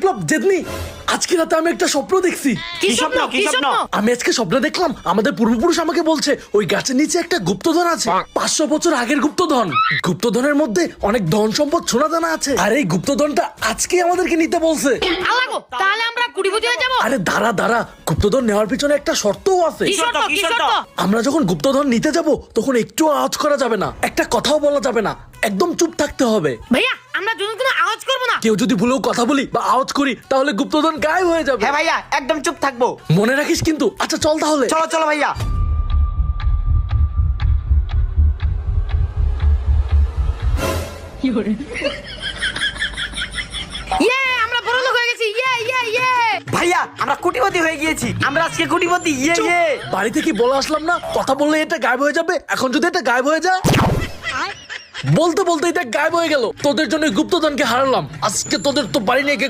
বিপ্লব জেদনি, আজকে রাতে আমি একটা স্বপ্ন দেখছি। কি স্বপ্ন? কি স্বপ্ন? আমি আজকে স্বপ্নে দেখলাম আমাদের পূর্বপুরুষ আমাকে বলছে ওই গাছের নিচে একটা গুপ্তধন আছে, 500 বছর আগের গুপ্তধন। গুপ্তধনের মধ্যে অনেক ধন সম্পদ সোনা দানা আছে, আর এই গুপ্তধনটা আজকে আমাদেরকে নিতে বলছে। আল্লাহ গো, তাহলে আমরা কোটিপতি হয়ে যাব? আরে দাঁড়া দাঁড়া, গুপ্তধন নেওয়ার পিছনে একটা শর্তও আছে। কি শর্ত? কি শর্ত? আমরা যখন গুপ্তধন নিতে যাব তখন একটু আওয়াজ করা যাবে না, একটা কথাও বলা যাবে না, একদম চুপ থাকতে হবে। ভাইয়া আমরা দুজন কোনো আওয়াজ করব না। কেউ যদি ভুলেও কথা বলি বা আওয়াজ করি তাহলে গুপ্তধন গায়েব হয়ে যাবে। হ্যাঁ ভাইয়া, একদম চুপ থাকবো। মনে রাখিস কিন্তু। আচ্ছা চল তাহলে। চলো চলো ভাইয়া। ইয়ে, আমরা বড় লোক হয়ে গেছি। ইয়ে ইয়ে ইয়ে। ভাইয়া আমরা কোটিপতি হয়ে গিয়েছি, আমরা আজকে কোটিপতি। ইয়ে চুপ! ইয়ে। বাড়িতে কি বলে আসলাম না, কথা বললে এটা গায়েব হয়ে যাবে। এখন যদি এটা গায়েব হয়ে যায়, বলতে বলতে এটা গায়েব হয়ে গেল। তোদের জন্য গুপ্তধনকে হারালাম, আজকে তোদের তো বাড়ি নিয়ে গিয়ে